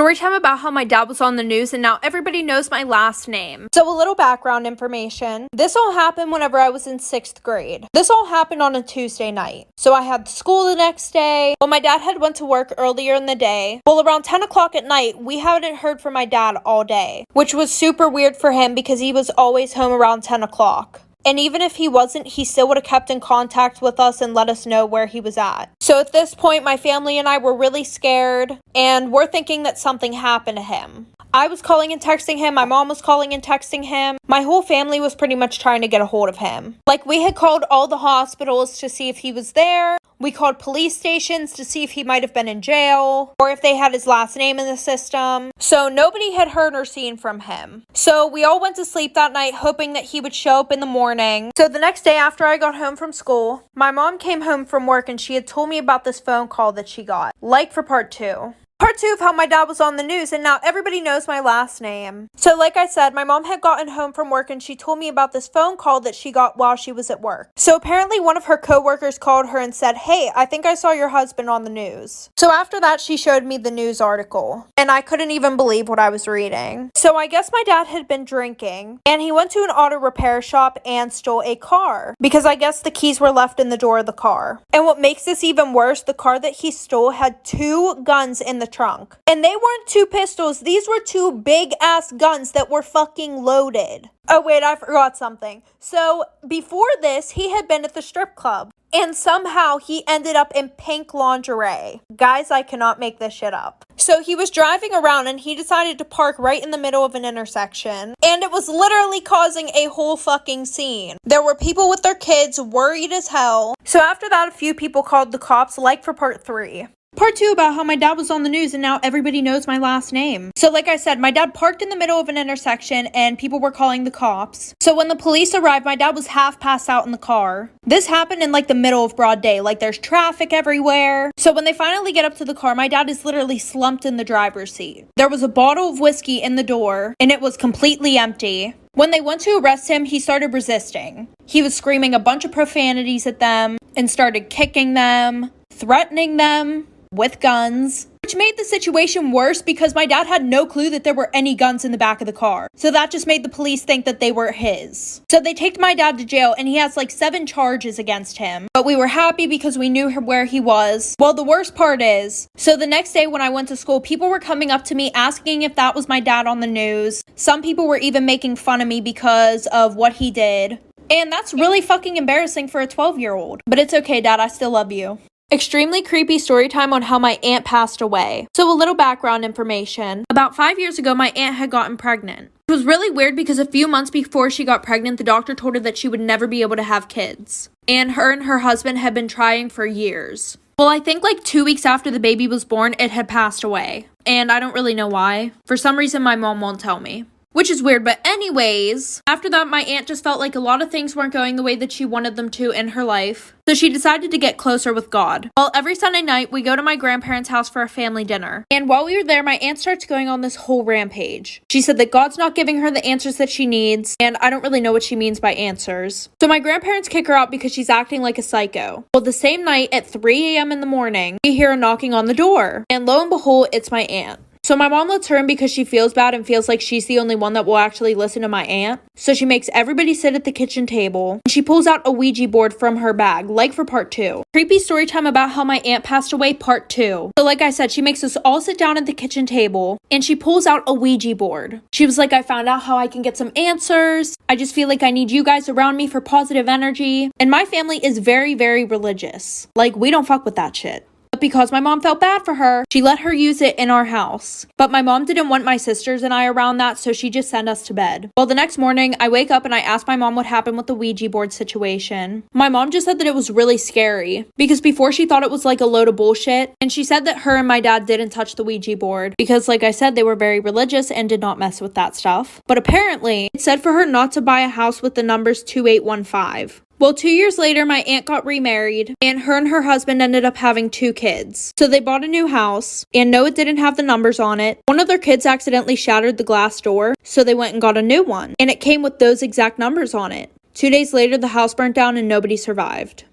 Story time about how my dad was on the news and now everybody knows my last name. So a little background information. This all happened whenever I was in 6th grade. This all happened on a Tuesday night. So I had school the next day. Well, my dad had went to work earlier in the day. Well, around 10 o'clock at night, we hadn't heard from my dad all day, which was super weird for him because he was always home around 10 o'clock. And even if he wasn't, he still would have kept in contact with us and let us know where he was at. So at this point, my family and I were really scared, and we're thinking that something happened to him. I was calling and texting him, my mom was calling and texting him. My whole family was pretty much trying to get a hold of him. Like, we had called all the hospitals to see if he was there. We called police stations to see if he might have been in jail or if they had his last name in the system. So nobody had heard or seen from him. So we all went to sleep that night hoping that he would show up in the morning. So the next day after I got home from school, my mom came home from work and she had told me about this phone call that she got. Like for part 2. Part 2 of how my dad was on the news and now everybody knows my last name. So like I said, my mom had gotten home from work and she told me about this phone call that she got while she was at work. So apparently one of her coworkers called her and said, "Hey, I think I saw your husband on the news." So after that, she showed me the news article and I couldn't even believe what I was reading. So I guess my dad had been drinking and he went to an auto repair shop and stole a car because I guess the keys were left in the door of the car. And what makes this even worse, the car that he stole had 2 guns in the trunk. And they weren't 2 pistols, these were 2 big ass guns that were fucking loaded. Oh wait, I forgot something. So before this, he had been at the strip club and somehow he ended up in pink lingerie. Guys, I cannot make this shit up. So he was driving around and he decided to park right in the middle of an intersection and it was literally causing a whole fucking scene. There were people with their kids worried as hell. So after that, a few people called the cops, like for part 3. Part 2 about how my dad was on the news and now everybody knows my last name. So like I said, my dad parked in the middle of an intersection and people were calling the cops. So when the police arrived, my dad was half passed out in the car. This happened in like the middle of broad day, like there's traffic everywhere. So when they finally get up to the car, my dad is literally slumped in the driver's seat. There was a bottle of whiskey in the door and it was completely empty. When they went to arrest him, he started resisting. He was screaming a bunch of profanities at them and started kicking them, threatening them with guns, which made the situation worse because my dad had no clue that there were any guns in the back of the car. So that just made the police think that they were his. So they take my dad to jail and he has like 7 charges against him. But we were happy because we knew where he was. Well, the worst part is, so the next day when I went to school, people were coming up to me asking if that was my dad on the news. Some people were even making fun of me because of what he did. And that's really fucking embarrassing for a 12-year-old. But it's okay, Dad, I still love you. Extremely creepy story time on how my aunt passed away. So a little background information. About 5 years ago, my aunt had gotten pregnant. It was really weird because a few months before she got pregnant, the doctor told her that she would never be able to have kids. And her husband had been trying for years. Well, I think like 2 weeks after the baby was born, it had passed away. And I don't really know why. For some reason, my mom won't tell me. Which is weird, but anyways, after that, my aunt just felt like a lot of things weren't going the way that she wanted them to in her life. So she decided to get closer with God. Well, every Sunday night, we go to my grandparents' house for a family dinner. And while we were there, my aunt starts going on this whole rampage. She said that God's not giving her the answers that she needs, and I don't really know what she means by answers. So my grandparents kick her out because she's acting like a psycho. Well, the same night at 3 a.m. in the morning, we hear a knocking on the door. And lo and behold, it's my aunt. So my mom lets her in because she feels bad and feels like she's the only one that will actually listen to my aunt. So she makes everybody sit at the kitchen table. And she pulls out a Ouija board from her bag, like for part 2. Creepy story time about how my aunt passed away, part 2. So like I said, she makes us all sit down at the kitchen table and she pulls out a Ouija board. She was like, "I found out how I can get some answers. I just feel like I need you guys around me for positive energy." And my family is very, very religious. Like, we don't fuck with that shit. But because my mom felt bad for her, she let her use it in our house. But my mom didn't want my sisters and I around that, so she just sent us to bed. Well, the next morning, I wake up and I ask my mom what happened with the Ouija board situation. My mom just said that it was really scary because before she thought it was like a load of bullshit. And she said that her and my dad didn't touch the Ouija board because, like I said, they were very religious and did not mess with that stuff. But apparently, it said for her not to buy a house with the numbers 2815. Well, 2 years later, my aunt got remarried, and her husband ended up having 2 kids. So they bought a new house, and no, it didn't have the numbers on it. One of their kids accidentally shattered the glass door, so they went and got a new one, and it came with those exact numbers on it. 2 days later, the house burnt down and nobody survived.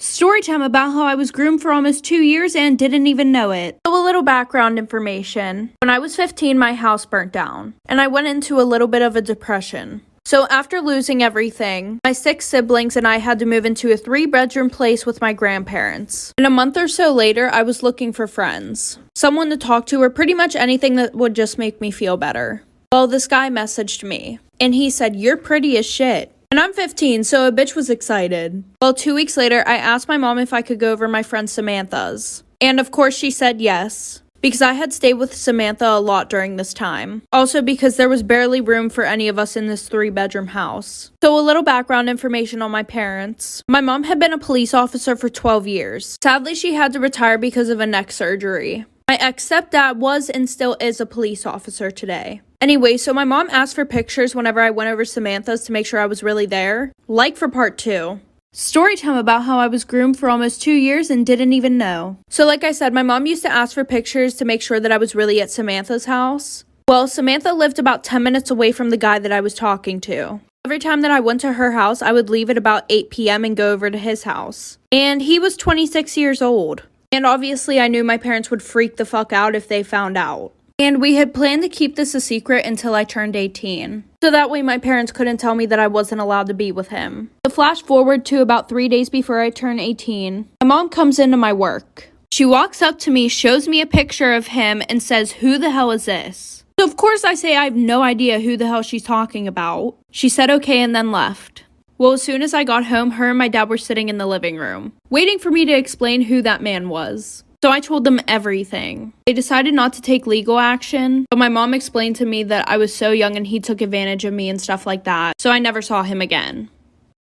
Storytime about how I was groomed for almost 2 years and didn't even know it. So a little background information. When I was 15, my house burnt down, and I went into a little bit of a depression. So after losing everything, my 6 siblings and I had to move into a 3-bedroom place with my grandparents. And a month or so later, I was looking for friends. Someone to talk to or pretty much anything that would just make me feel better. Well, this guy messaged me, and he said, "You're pretty as shit." And I'm 15, so a bitch was excited. Well, 2 weeks later, I asked my mom if I could go over my friend Samantha's. And of course she said yes, because I had stayed with Samantha a lot during this time. Also because there was barely room for any of us in this 3-bedroom house. So a little background information on my parents. My mom had been a police officer for 12 years. Sadly, she had to retire because of a neck surgery. My ex-stepdad was and still is a police officer today. Anyway, so my mom asked for pictures whenever I went over Samantha's to make sure I was really there. Like for part 2. Storytime about how I was groomed for almost 2 years and didn't even know. So like I said, my mom used to ask for pictures to make sure that I was really at Samantha's house. Well, Samantha lived about 10 minutes away from the guy that I was talking to. Every time that I went to her house, I would leave at about 8 p.m. and go over to his house. And he was 26 years old. And obviously I knew my parents would freak the fuck out if they found out. And we had planned to keep this a secret until I turned 18. So that way my parents couldn't tell me that I wasn't allowed to be with him. So flash forward to about 3 days before I turned 18. My mom comes into my work. She walks up to me, shows me a picture of him, and says, "Who the hell is this?" So of course I say I have no idea who the hell she's talking about. She said okay and then left. Well, as soon as I got home, her and my dad were sitting in the living room, waiting for me to explain who that man was. So I told them everything. They decided not to take legal action, but my mom explained to me that I was so young and he took advantage of me and stuff like that, so I never saw him again.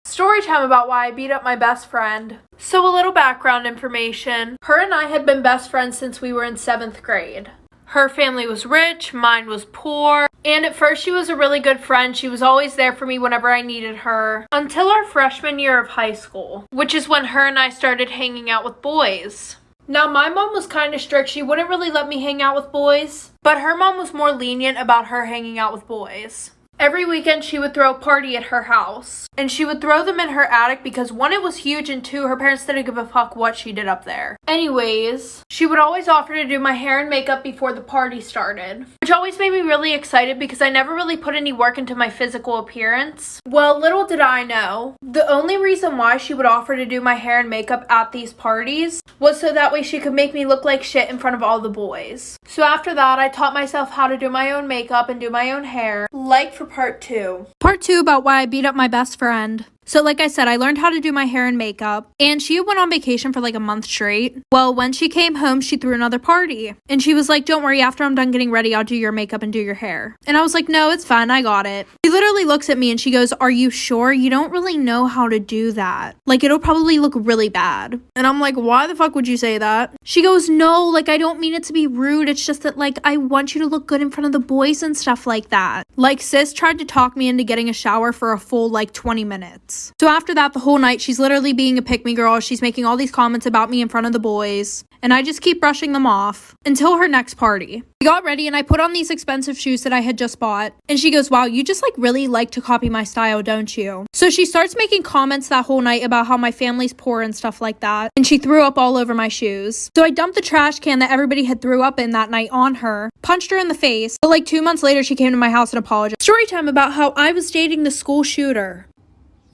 Story time about why I beat up my best friend. So a little background information. Her and I had been best friends since we were in 7th grade. Her family was rich, mine was poor, and at first she was a really good friend. She was always there for me whenever I needed her, until our freshman year of high school, which is when her and I started hanging out with boys. Now, my mom was kind of strict. She wouldn't really let me hang out with boys, but her mom was more lenient about her hanging out with boys. Every weekend, she would throw a party at her house, and she would throw them in her attic because 1, it was huge, and 2, her parents didn't give a fuck what she did up there. Anyways, she would always offer to do my hair and makeup before the party started, which always made me really excited because I never really put any work into my physical appearance. Well, little did I know, the only reason why she would offer to do my hair and makeup at these parties was so that way she could make me look like shit in front of all the boys. So after that, I taught myself how to do my own makeup and do my own hair, like for part 2. Part 2 about why I beat up my best friend. So like I said, I learned how to do my hair and makeup, and she went on vacation for like a month straight. Well, when she came home, she threw another party, and she was like, "Don't worry, after I'm done getting ready, I'll do your makeup and do your hair." And I was like, "No, it's fine, I got it." She literally looks at me and she goes, "Are you sure? You don't really know how to do that. Like, it'll probably look really bad." And I'm like, "Why the fuck would you say that?" She goes, "No, like, I don't mean it to be rude. It's just that, like, I want you to look good in front of the boys and stuff like that." Like, sis tried to talk me into getting a shower for a full, like, 20 minutes. So after that, the whole night, she's literally being a pick-me girl. She's making all these comments about me in front of the boys, and I just keep brushing them off until her next party. We got ready, and I put on these expensive shoes that I had just bought, and she goes, "Wow, you just like really like to copy my style, don't you?" So she starts making comments that whole night about how my family's poor and stuff like that, and she threw up all over my shoes. So I dumped the trash can that everybody had threw up in that night on her, punched her in the face, but like 2 months later, she came to my house and apologized. Story time about how I was dating the school shooter.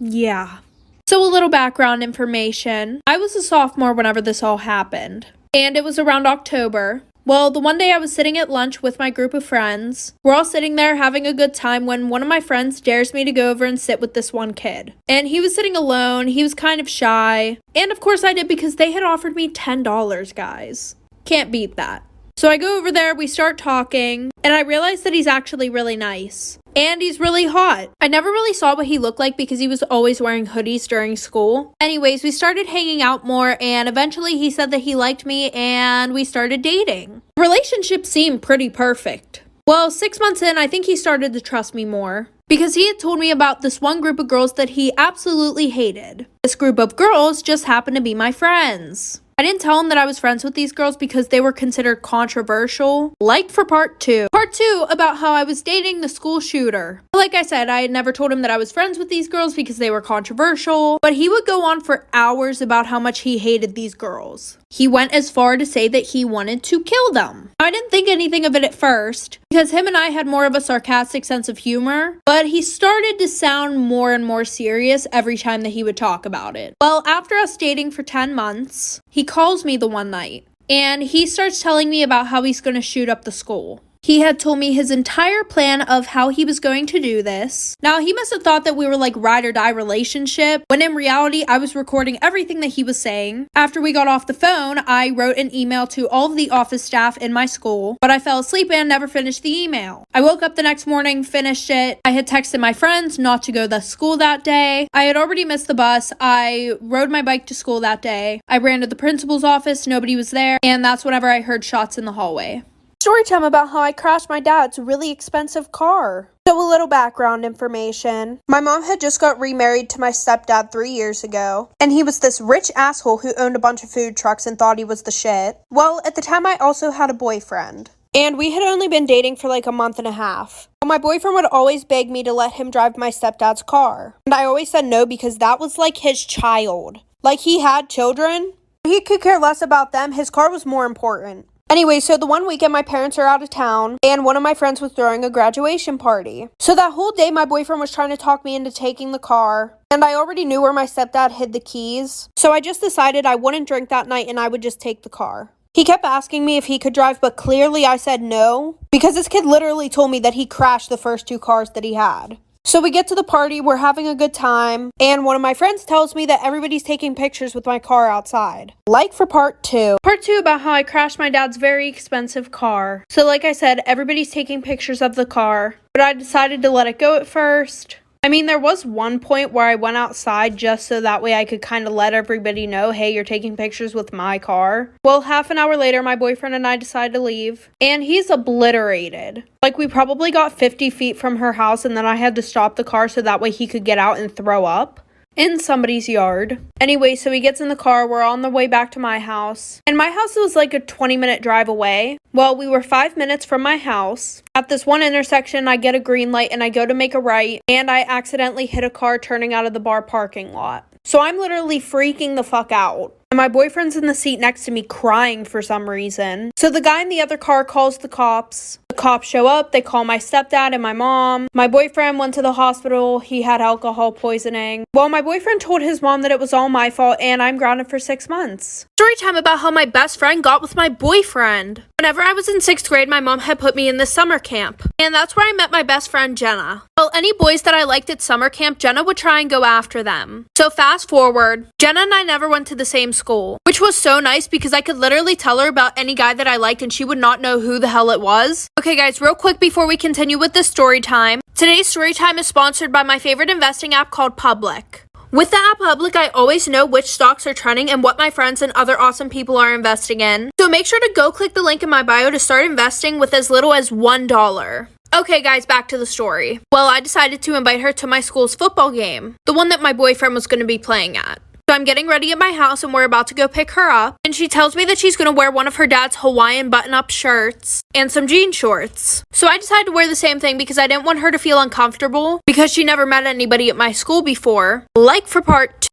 Yeah. So a little background information. I was a sophomore whenever this all happened, and it was around October. Well, the one day I was sitting at lunch with my group of friends. We're all sitting there having a good time when one of my friends dares me to go over and sit with this one kid. And he was sitting alone. He was kind of shy. And of course I did because they had offered me $10, guys. Can't beat that. So I go over there, we start talking, and I realize that he's actually really nice. And he's really hot. I never really saw what he looked like because he was always wearing hoodies during school. Anyways, we started hanging out more, and eventually he said that he liked me and we started dating. The relationship seemed pretty perfect. Well, 6 months in, I think he started to trust me more, because he had told me about this one group of girls that he absolutely hated. This group of girls just happened to be my friends. I didn't tell him that I was friends with these girls because they were considered controversial, like for part 2. Part 2 about how I was dating the school shooter. Like I said, I had never told him that I was friends with these girls because they were controversial, but he would go on for hours about how much he hated these girls. He went as far to say that he wanted to kill them. I didn't think anything of it at first, because him and I had more of a sarcastic sense of humor, but he started to sound more and more serious every time that he would talk about it. Well, after us dating for 10 months, he calls me the one night, and he starts telling me about how he's going to shoot up the school. He had told me his entire plan of how he was going to do this. Now, he must have thought that we were like ride or die relationship, when in reality, I was recording everything that he was saying. After we got off the phone, I wrote an email to all of the office staff in my school, but I fell asleep and never finished the email. I woke up the next morning, finished it. I had texted my friends not to go to school that day. I had already missed the bus. I rode my bike to school that day. I ran to the principal's office, nobody was there, and that's whenever I heard shots in the hallway. Story time about how I crashed my dad's really expensive car. So a little background information. My mom had just got remarried to my stepdad 3 years ago, and he was this rich asshole who owned a bunch of food trucks and thought he was the shit. Well, at the time I also had a boyfriend, and we had only been dating for like a month and a half. My boyfriend would always beg me to let him drive my stepdad's car, and I always said no because that was like his child. Like, he had children. He could care less about them. His car was more important. Anyway, so the one weekend my parents are out of town, and one of my friends was throwing a graduation party. So that whole day my boyfriend was trying to talk me into taking the car, and I already knew where my stepdad hid the keys. So I just decided I wouldn't drink that night and I would just take the car. He kept asking me if he could drive, but clearly I said no, because this kid literally told me that he crashed the first 2 cars that he had. So we get to the party, we're having a good time, and one of my friends tells me that everybody's taking pictures with my car outside. Like for part 2. Part 2 about how I crashed my dad's very expensive car. So like I said, everybody's taking pictures of the car, but I decided to let it go at first. I mean, there was one point where I went outside just so that way I could kind of let everybody know, hey, you're taking pictures with my car. Well, half an hour later, my boyfriend and I decided to leave, and he's obliterated. Like, we probably got 50 feet from her house, and then I had to stop the car so that way he could get out and throw up in somebody's yard. Anyway, so he gets in the car, we're on the way back to my house, and my house was like a 20-minute drive away. Well, we were 5 minutes from my house. At this one intersection, I get a green light and I go to make a right, and I accidentally hit a car turning out of the bar parking lot. So I'm literally freaking the fuck out. And my boyfriend's in the seat next to me crying for some reason. So the guy in the other car calls the cops. The cops show up, they call my stepdad and my mom. My boyfriend went to the hospital, he had alcohol poisoning. Well, my boyfriend told his mom that it was all my fault and I'm grounded for 6 months. Story time about how my best friend got with my boyfriend. Whenever I was in 6th grade, my mom had put me in this summer camp. And that's where I met my best friend, Jenna. Well, any boys that I liked at summer camp, Jenna would try and go after them. So fast forward, Jenna and I never went to the same school, which was so nice because I could literally tell her about any guy that I liked and she would not know who the hell it was. Okay guys, real quick before we continue with this story time. Today's story time is sponsored by my favorite investing app called Public. With the app Public, I always know which stocks are trending and what my friends and other awesome people are investing in. So make sure to go click the link in my bio to start investing with as little as $1. Okay guys, back to the story. Well, I decided to invite her to my school's football game, the one that my boyfriend was going to be playing at. So I'm getting ready at my house and we're about to go pick her up, and she tells me that she's going to wear one of her dad's Hawaiian button-up shirts and some jean shorts. So I decided to wear the same thing because I didn't want her to feel uncomfortable because she never met anybody at my school before. Like for part 2.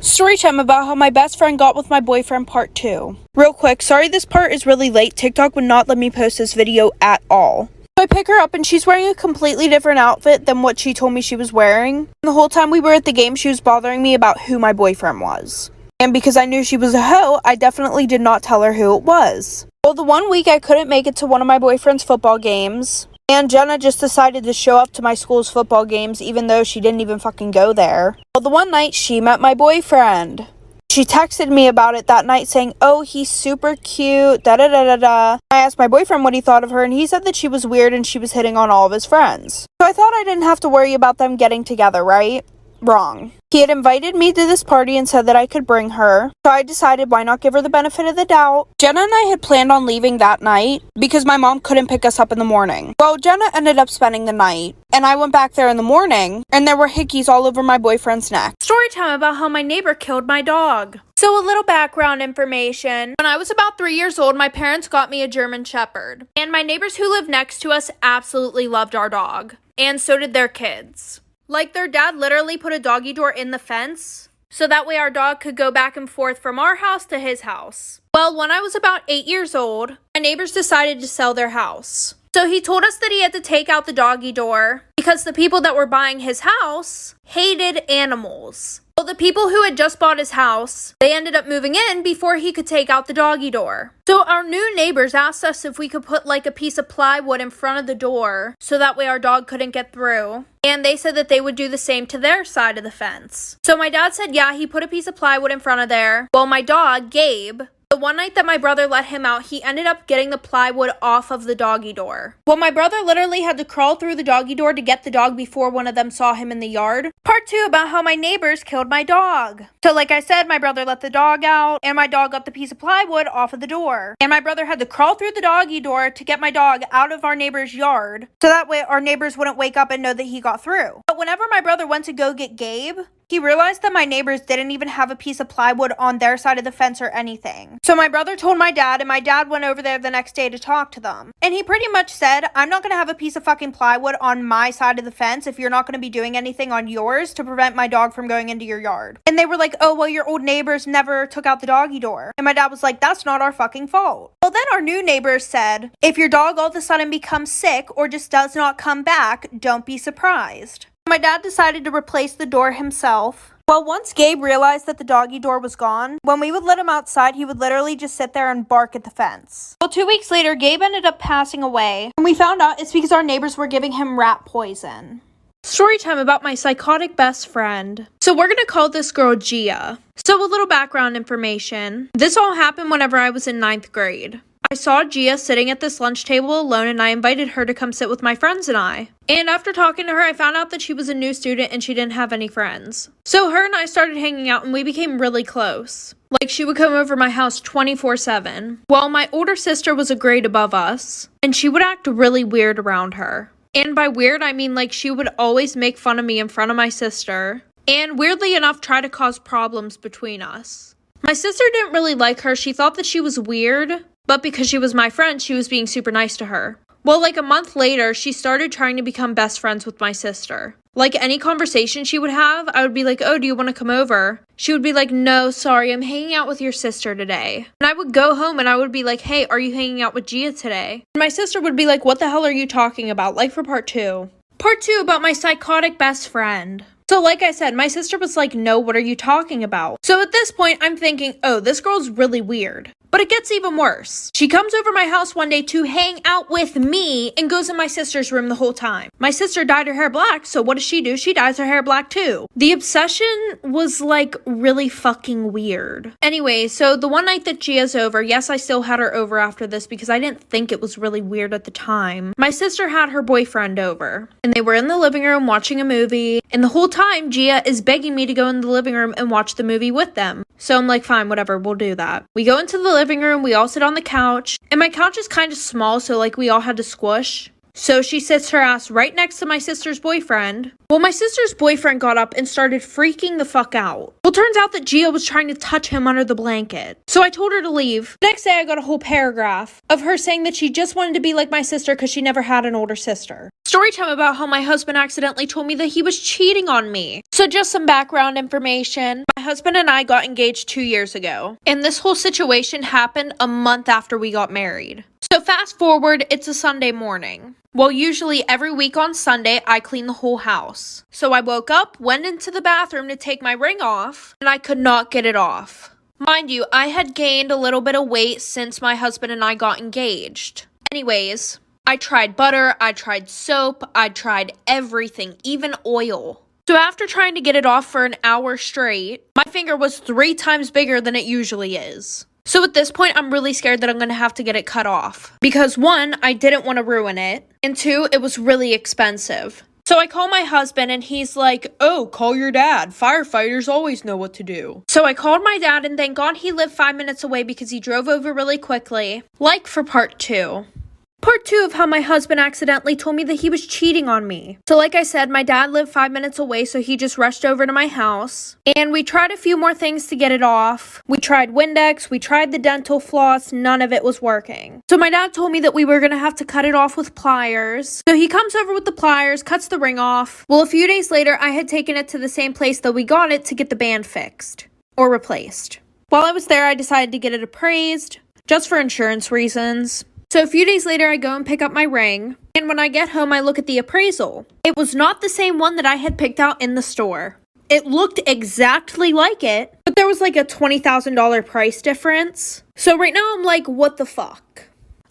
Story time about how my best friend got with my boyfriend part 2. Real quick, sorry this part is really late. TikTok would not let me post this video at all. So I pick her up and she's wearing a completely different outfit than what she told me she was wearing. And the whole time we were at the game, she was bothering me about who my boyfriend was. And because I knew she was a hoe, I definitely did not tell her who it was. Well, the one week I couldn't make it to one of my boyfriend's football games, and Jenna just decided to show up to my school's football games even though she didn't even fucking go there. Well, the one night she met my boyfriend. She texted me about it that night saying, oh, he's super cute, da-da-da-da-da. I asked my boyfriend what he thought of her, and he said that she was weird and she was hitting on all of his friends. So I thought I didn't have to worry about them getting together, right? Wrong. He had invited me to this party and said that I could bring her, so I decided why not give her the benefit of the doubt. Jenna and I had planned on leaving that night because my mom couldn't pick us up in the morning. Well, Jenna ended up spending the night, and I went back there in the morning, and there were hickeys all over my boyfriend's neck. Story time about how my neighbor killed my dog. So So a little background information. When I was about 3 years old, my parents got me a German Shepherd. And my neighbors who lived next to us absolutely loved our dog. And so did their kids. Like, their dad literally put a doggy door in the fence, so that way our dog could go back and forth from our house to his house. Well, when I was about 8 years old, my neighbors decided to sell their house. So he told us that he had to take out the doggy door because the people that were buying his house hated animals. Well, the people who had just bought his house, they ended up moving in before he could take out the doggy door. So our new neighbors asked us if we could put like a piece of plywood in front of the door so that way our dog couldn't get through. And they said that they would do the same to their side of the fence. So my dad said, yeah, he put a piece of plywood in front of there. Well, my dog, Gabe, the one night that my brother let him out, he ended up getting the plywood off of the doggy door. Well, my brother literally had to crawl through the doggy door to get the dog before one of them saw him in the yard. Part 2 about how my neighbors killed my dog. So like I said, my brother let the dog out, and my dog got the piece of plywood off of the door. And my brother had to crawl through the doggy door to get my dog out of our neighbor's yard, so that way our neighbors wouldn't wake up and know that he got through. But whenever my brother went to go get Gabe, he realized that my neighbors didn't even have a piece of plywood on their side of the fence or anything. So my brother told my dad, and my dad went over there the next day to talk to them. And he pretty much said, I'm not going to have a piece of fucking plywood on my side of the fence if you're not going to be doing anything on yours to prevent my dog from going into your yard. And they were like, oh, well, your old neighbors never took out the doggy door. And my dad was like, that's not our fucking fault. Well, then our new neighbors said, if your dog all of a sudden becomes sick or just does not come back, don't be surprised. My dad decided to replace the door himself. Well, once Gabe realized that the doggy door was gone, when we would let him outside, he would literally just sit there and bark at the fence. Well, 2 weeks later, Gabe ended up passing away, and we found out it's because our neighbors were giving him rat poison. Story time about my psychotic best friend. So we're gonna call this girl Gia. So a little background information. This all happened whenever I was in 9th grade. I saw Gia sitting at this lunch table alone, and I invited her to come sit with my friends and I. And after talking to her, I found out that she was a new student and she didn't have any friends. So her and I started hanging out, and we became really close. Like, she would come over my house 24/7. Well, my older sister was a grade above us, and she would act really weird around her. And by weird, I mean like she would always make fun of me in front of my sister, and weirdly enough, try to cause problems between us. My sister didn't really like her. She thought that she was weird, but because she was my friend, she was being super nice to her. Well, like a month later, she started trying to become best friends with my sister. Like, any conversation she would have, I would be like, oh, do you want to come over? She would be like, no, sorry, I'm hanging out with your sister today. And I would go home and I would be like, hey, are you hanging out with Gia today? And my sister would be like, what the hell are you talking about? Like, for part 2. Part 2 about my psychotic best friend. So like I said, my sister was like, no, what are you talking about? So at this point, I'm thinking, oh, this girl's really weird. But it gets even worse. She comes over my house one day to hang out with me and goes in my sister's room the whole time. My sister dyed her hair black, so what does she do? She dyes her hair black too. The obsession was like really fucking weird. Anyway, so the one night that Gia's over, yes, I still had her over after this because I didn't think it was really weird at the time. My sister had her boyfriend over, and they were in the living room watching a movie, and the whole time Gia is begging me to go in the living room and watch the movie with them. So I'm like, fine, whatever, we'll do that. We go into the living room, we all sit on the couch, and my couch is kind of small, so like we all had to squish. So she sits her ass right next to my sister's boyfriend. Well, my sister's boyfriend got up and started freaking the fuck out. Well, turns out that Gia was trying to touch him under the blanket. So I told her to leave. Next day, I got a whole paragraph of her saying that she just wanted to be like my sister because she never had an older sister. Story time about how my husband accidentally told me that he was cheating on me. So just some background information. My husband and I got engaged 2 years ago. And this whole situation happened a month after we got married. So fast forward, it's a Sunday morning. Well, usually every week on Sunday, I clean the whole house. So I woke up, went into the bathroom to take my ring off, and I could not get it off. Mind you, I had gained a little bit of weight since my husband and I got engaged. Anyways, I tried butter, I tried soap, I tried everything, even oil. So after trying to get it off for an hour straight, my finger was 3 times bigger than it usually is. So at this point, I'm really scared that I'm going to have to get it cut off. Because 1, I didn't want to ruin it. And 2, it was really expensive. So I call my husband and he's like, oh, call your dad. Firefighters always know what to do. So I called my dad and thank God he lived 5 minutes away because he drove over really quickly. Like for part 2. Part 2 of how my husband accidentally told me that he was cheating on me. So like I said, my dad lived 5 minutes away, so he just rushed over to my house. And we tried a few more things to get it off. We tried Windex, we tried the dental floss, none of it was working. So my dad told me that we were going to have to cut it off with pliers. So he comes over with the pliers, cuts the ring off. Well, a few days later, I had taken it to the same place that we got it to get the band fixed. Or replaced. While I was there, I decided to get it appraised, just for insurance reasons. So a few days later, I go and pick up my ring, and when I get home, I look at the appraisal. It was not the same one that I had picked out in the store. It looked exactly like it, but there was like a $20,000 price difference. So right now, I'm like, what the fuck?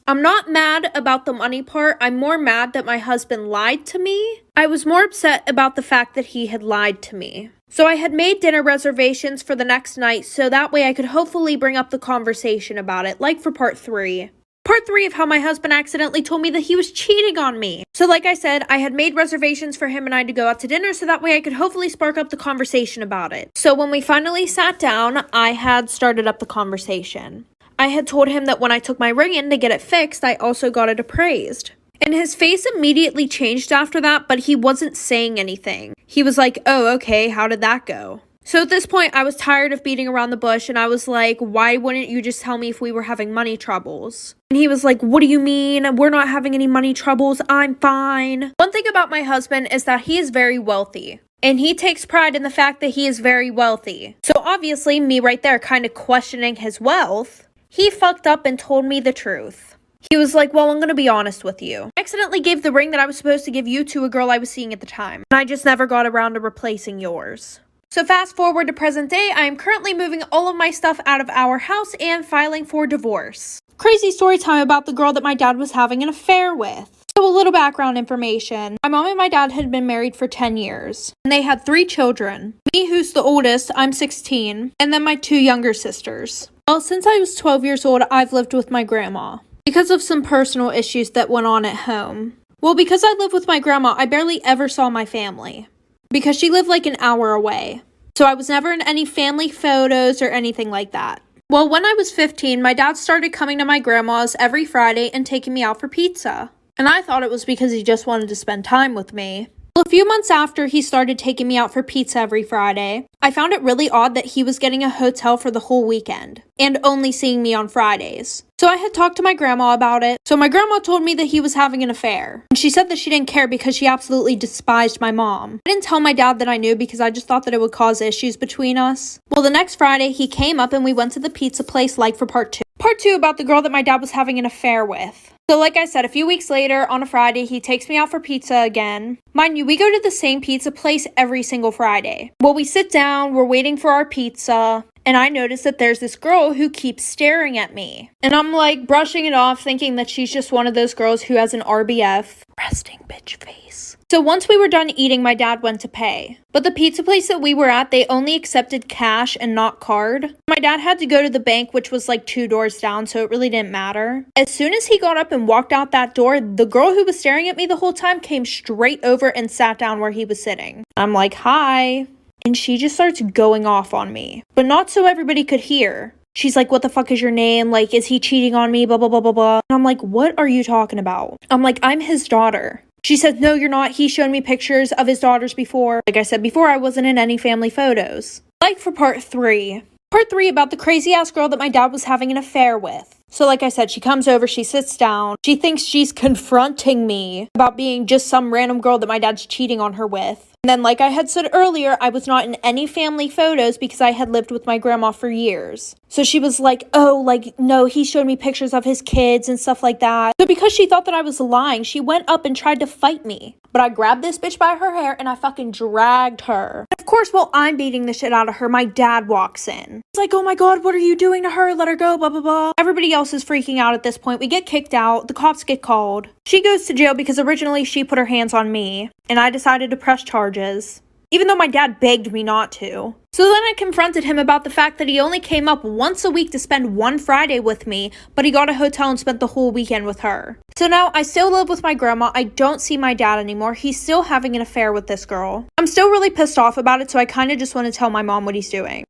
I'm not mad about the money part. I'm more mad that my husband lied to me. I was more upset about the fact that he had lied to me. So I had made dinner reservations for the next night, so that way I could hopefully bring up the conversation about it, like for part 3. Part 3 of how my husband accidentally told me that he was cheating on me. So like I said, I had made reservations for him and I to go out to dinner so that way I could hopefully spark up the conversation about it. So when we finally sat down, I had started up the conversation. I had told him that when I took my ring in to get it fixed, I also got it appraised. And his face immediately changed after that, but he wasn't saying anything. He was like, oh, okay, how did that go? So at this point, I was tired of beating around the bush, and I was like, why wouldn't you just tell me if we were having money troubles? And he was like, what do you mean? We're not having any money troubles. I'm fine. One thing about my husband is that he is very wealthy, and he takes pride in the fact that he is very wealthy. So obviously, me right there kind of questioning his wealth, he fucked up and told me the truth. He was like, well, I'm going to be honest with you. I accidentally gave the ring that I was supposed to give you to a girl I was seeing at the time, and I just never got around to replacing yours. So fast forward to present day, I am currently moving all of my stuff out of our house and filing for divorce. Crazy story time about the girl that my dad was having an affair with. So a little background information. My mom and my dad had been married for 10 years, and they had 3 children. Me, who's the oldest, I'm 16, and then my 2 younger sisters. Well, since I was 12 years old, I've lived with my grandma because of some personal issues that went on at home. Well, because I lived with my grandma, I barely ever saw my family, because she lived like an hour away. So I was never in any family photos or anything like that. Well, when I was 15, my dad started coming to my grandma's every Friday and taking me out for pizza. And I thought it was because he just wanted to spend time with me. Well, a few months after he started taking me out for pizza every Friday, I found it really odd that he was getting a hotel for the whole weekend and only seeing me on Fridays. So I had talked to my grandma about it. So my grandma told me that he was having an affair. And she said that she didn't care because she absolutely despised my mom. I didn't tell my dad that I knew because I just thought that it would cause issues between us. Well, the next Friday, he came up and we went to the pizza place like for part 2. Part 2 about the girl that my dad was having an affair with. So like I said, a few weeks later, on a Friday, he takes me out for pizza again. Mind you, we go to the same pizza place every single Friday. Well, we sit down, we're waiting for our pizza, and I notice that there's this girl who keeps staring at me. And I'm like brushing it off, thinking that she's just one of those girls who has an RBF, resting bitch face. So once we were done eating, my dad went to pay. But the pizza place that we were at, they only accepted cash and not card. My dad had to go to the bank, which was like 2 doors down, so it really didn't matter. As soon as he got up and walked out that door, the girl who was staring at me the whole time came straight over and sat down where he was sitting. I'm like, hi. And she just starts going off on me, but not so everybody could hear. She's like, what the fuck is your name? Like, is he cheating on me? Blah, blah, blah, blah, blah. And I'm like, what are you talking about? I'm like, I'm his daughter. She said, no, you're not. He showed me pictures of his daughters before. Like I said before, I wasn't in any family photos. Like for part 3. Part 3 about the crazy ass girl that my dad was having an affair with. So like I said, she comes over, she sits down. She thinks she's confronting me about being just some random girl that my dad's cheating on her with. And then like I had said earlier, I was not in any family photos because I had lived with my grandma for years. So she was like, oh, like, no, he showed me pictures of his kids and stuff like that. So because she thought that I was lying, she went up and tried to fight me. But I grabbed this bitch by her hair and I fucking dragged her. And of course, while I'm beating the shit out of her, my dad walks in. He's like, oh my God, what are you doing to her? Let her go, blah, blah, blah. Everybody else is freaking out at this point. We get kicked out. The cops get called. She goes to jail because originally she put her hands on me. And I decided to press charges, even though my dad begged me not to. So then I confronted him about the fact that he only came up once a week to spend one Friday with me, but he got a hotel and spent the whole weekend with her. So now I still live with my grandma. I don't see my dad anymore. He's still having an affair with this girl. I'm still really pissed off about it, so I kind of just want to tell my mom what he's doing.